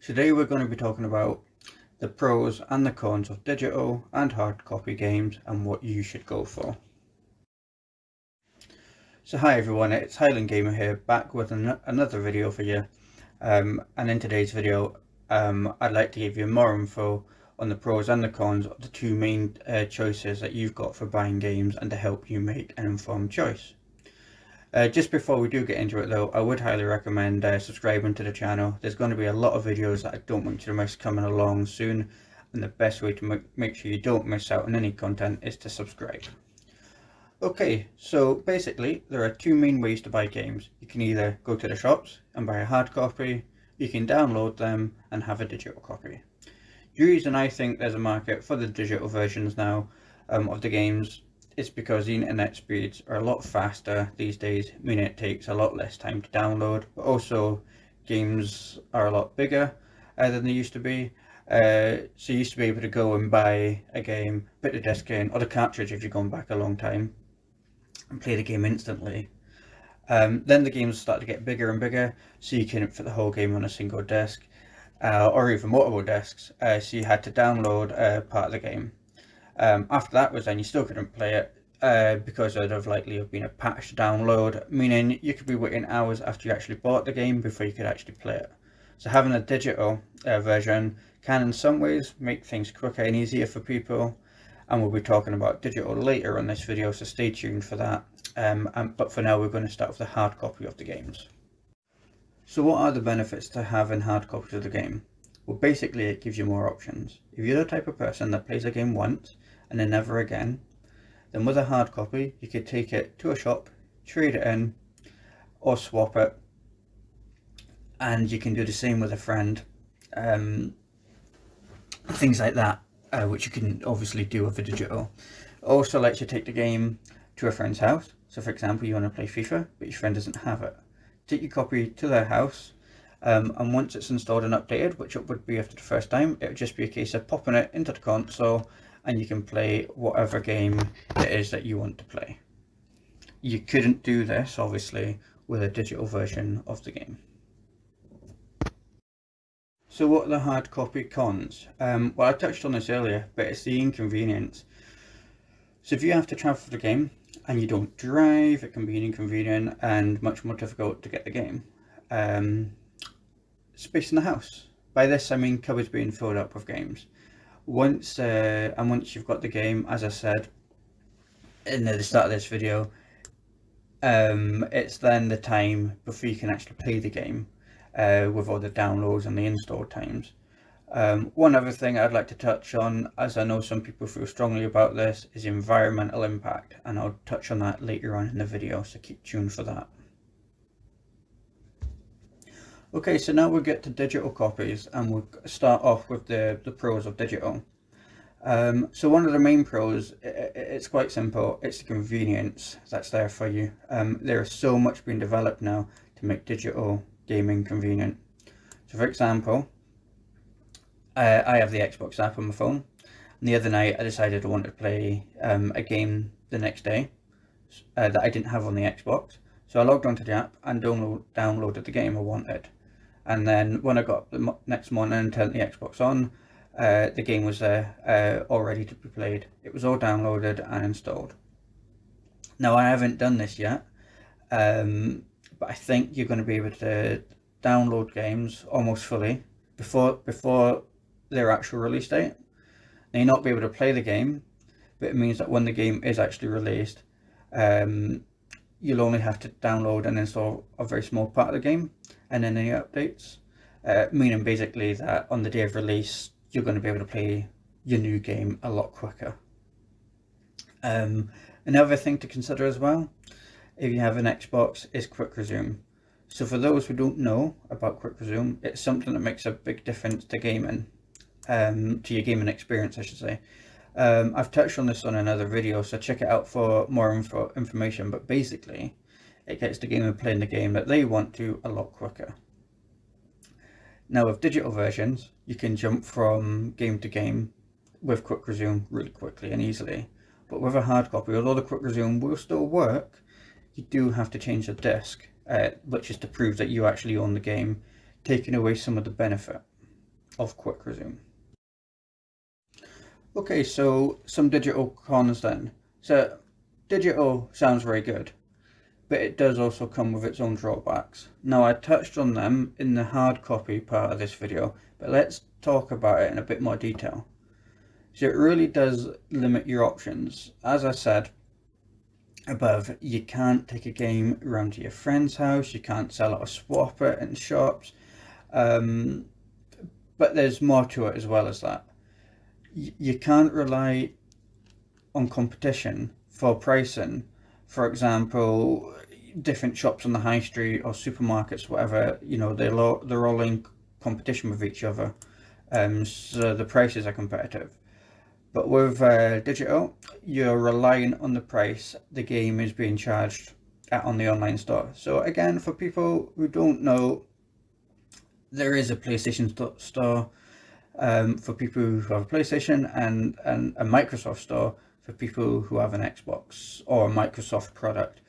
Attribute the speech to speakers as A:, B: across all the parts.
A: Today we're going to be talking about the pros and the cons of digital and hard copy games and what you should go for. So hi everyone, it's Highland Gamer here, back with another video for you. And in today's video I'd like to give you more info on the pros and the cons of the two main choices that you've got for buying games and to help you make an informed choice. Just before we do get into it though, I would highly recommend subscribing to the channel. There's going to be a lot of videos that I don't want you to miss coming along soon, and the best way to make sure you don't miss out on any content is to subscribe. Okay, so basically there are two main ways to buy games. You can either go to the shops and buy a hard copy, you can download them and have a digital copy. The reason I think there's a market for the digital versions now of the games is because the internet speeds are a lot faster these days, meaning it takes a lot less time to download, but also games are a lot bigger than they used to be. So you used to be able to go and buy a game, put the disc in, or the cartridge if you're going back a long time, and play the game instantly. Then the games start to get bigger and bigger, so you couldn't fit the whole game on a single disc, or even multiple discs, so you had to download part of the game. After that was done, you still couldn't play it because there'd have likely have been a patch to download, meaning you could be waiting hours after you actually bought the game before you could actually play it. So having a digital version can in some ways make things quicker and easier for people, and we'll be talking about digital later on this video, so stay tuned for that. But for now we're going to start with the hard copy of the games. So what are the benefits to having hard copies of the game? Well, basically it gives you more options. If you're the type of person that plays a game once and then never again, then with a hard copy you could take it to a shop, trade it in, or swap it, and you can do the same with a friend, things like that, which you can obviously do with a digital. It also lets you take the game to a friend's house. So for example, you want to play FIFA but your friend doesn't have it, take your copy to their house, and once it's installed and updated, which it would be after the first time, it would just be a case of popping it into the console and you can play whatever game it is that you want to play. You couldn't do this obviously with a digital version of the game. So what are the hard copy cons? Well, I touched on this earlier, but it's the inconvenience. So if you have to travel for the game and you don't drive, it can be inconvenient and much more difficult to get the game. Space in the house. By this I mean cupboards being filled up with games. Once you've got the game, as I said in the start of this video, it's then the time before you can actually play the game, with all the downloads and the install times. One other thing I'd like to touch on, as I know some people feel strongly about this, is environmental impact, and I'll touch on that later on in the video, so keep tuned for that. Okay, so now we'll get to digital copies, and we'll start off with the pros of digital. So one of the main pros, it's quite simple, it's the convenience that's there for you. There is so much being developed now to make digital gaming convenient. So for example, I have the Xbox app on my phone, and the other night I decided I wanted to play a game the next day that I didn't have on the Xbox. So I logged onto the app and downloaded the game I wanted. And then when I got up the next morning and turned the Xbox on, the game was there, all ready to be played. It was all downloaded and installed. Now I haven't done this yet, but I think you're going to be able to download games almost fully before their actual release date. Now you'll not be able to play the game, but it means that when the game is actually released, you'll only have to download and install a very small part of the game and then any updates, meaning basically that on the day of release you're going to be able to play your new game a lot quicker. Another thing to consider as well, if you have an Xbox, is quick resume. So for those who don't know about quick resume, it's something that makes a big difference to gaming, to your gaming experience I should say. I've touched on this on another video, so check it out for more information, but basically it gets the gamer playing the game that they want to a lot quicker. Now with digital versions, you can jump from game to game with quick resume really quickly and easily, but with a hard copy, although the quick resume will still work, you do have to change the disc, which is to prove that you actually own the game, taking away some of the benefit. of quick resume. Okay, so some digital cons then. So digital sounds very good, but it does also come with its own drawbacks. Now, I touched on them in the hard copy part of this video, but let's talk about it in a bit more detail. So it really does limit your options. As I said above, you can't take a game around to your friend's house, you can't sell it or swap it in shops, but there's more to it as well as that. You can't rely on competition for pricing. For example, different shops on the high street or supermarkets, whatever, you know, they're all in competition with each other, so the prices are competitive. But with digital, you're relying on the price the game is being charged at on the online store. So again, for people who don't know, there is a PlayStation store for people who have a PlayStation, and a Microsoft store for people who have an Xbox or a Microsoft product.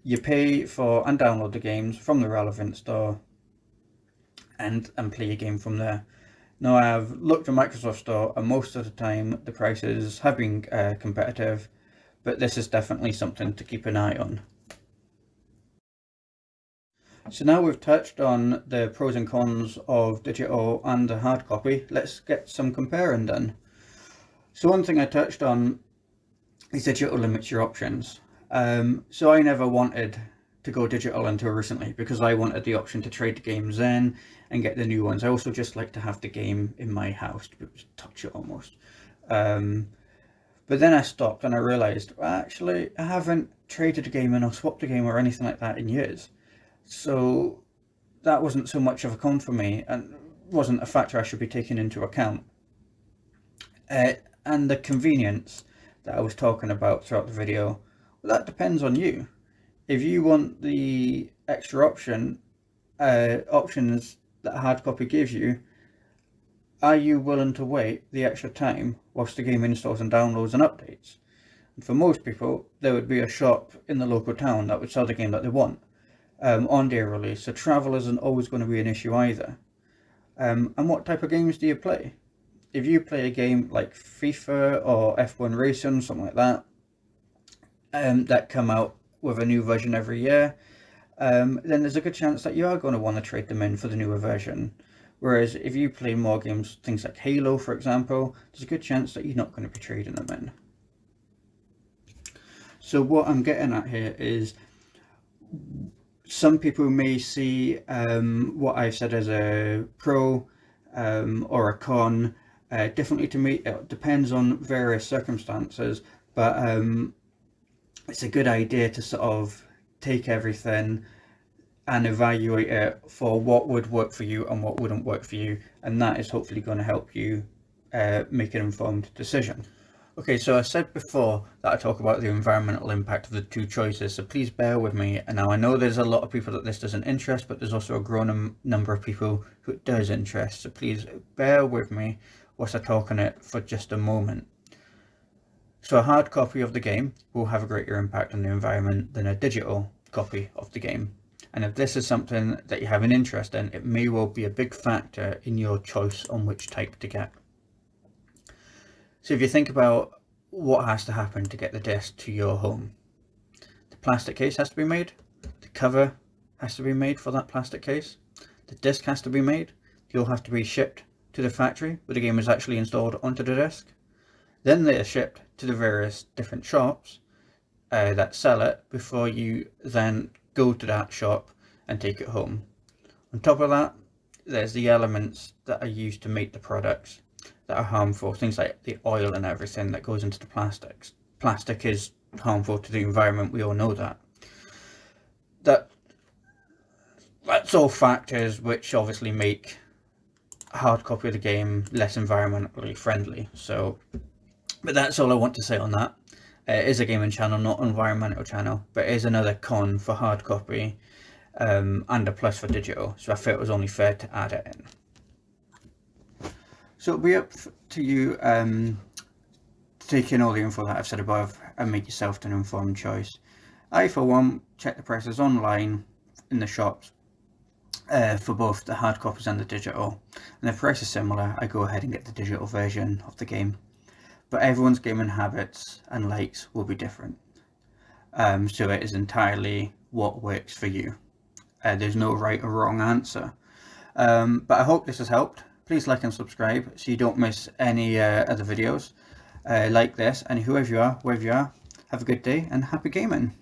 A: You pay for and download the games from the relevant store and play your game from there. Now, I've looked at Microsoft Store, and most of the time the prices have been competitive, but this is definitely something to keep an eye on. So now we've touched on the pros and cons of digital and the hard copy, let's get some comparing done. So one thing I touched on is digital limits your options. So I never wanted to go digital until recently, because I wanted the option to trade the games in and get the new ones. I also just like to have the game in my house, to be able to touch it almost. But then I stopped and I realised, well, actually, I haven't traded a game in or swapped a game or anything like that in years. So that wasn't so much of a con for me, and wasn't a factor I should be taking into account. And the convenience that I was talking about throughout the video, well, that depends on you. If you want the extra options that hard copy gives you, are you willing to wait the extra time whilst the game installs and downloads and updates? And for most people, there would be a shop in the local town that would sell the game that they want on day release, so travel isn't always going to be an issue either. And what type of games do you play? If you play a game like FIFA or F1 Racing, something like that, that come out with a new version every year, then there's a good chance that you are going to want to trade them in for the newer version. Whereas if you play more games, things like Halo, for example, there's a good chance that you're not going to be trading them in. So what I'm getting at here is, some people may see what I've said as a pro or a con differently to me. It depends on various circumstances, but it's a good idea to sort of take everything and evaluate it for what would work for you and what wouldn't work for you, and that is hopefully going to help you make an informed decision. Okay, so I said before that I talk about the environmental impact of the two choices, so please bear with me. And now I know there's a lot of people that this doesn't interest, but there's also a growing number of people who it does interest, so please bear with me whilst I talk on it for just a moment. So a hard copy of the game will have a greater impact on the environment than a digital copy of the game. And if this is something that you have an interest in, it may well be a big factor in your choice on which type to get. So if you think about what has to happen to get the disc to your home, the plastic case has to be made, the cover has to be made for that plastic case, the disc has to be made, you'll have to be shipped to the factory where the game is actually installed onto the disc. Then they are shipped to the various different shops that sell it before you then go to that shop and take it home. On top of that, there's the elements that are used to make the products that are harmful, things like the oil and everything that goes into the plastics. Plastic is harmful to the environment, we all know that. That's all factors which obviously make a hard copy of the game less environmentally friendly. But that's all I want to say on that. It is a gaming channel, not an environmental channel, but it is another con for hard copy and a plus for digital, so I felt it was only fair to add it in. So it'll be up to you to take in all the info that I've said above and make yourself an informed choice. I, for one, check the prices online in the shops for both the hard copies and the digital. And if the price is similar, I go ahead and get the digital version of the game. But everyone's gaming habits and likes will be different. So it is entirely what works for you. There's no right or wrong answer. But I hope this has helped. Please like and subscribe so you don't miss any other videos like this. And whoever you are, wherever you are, have a good day and happy gaming.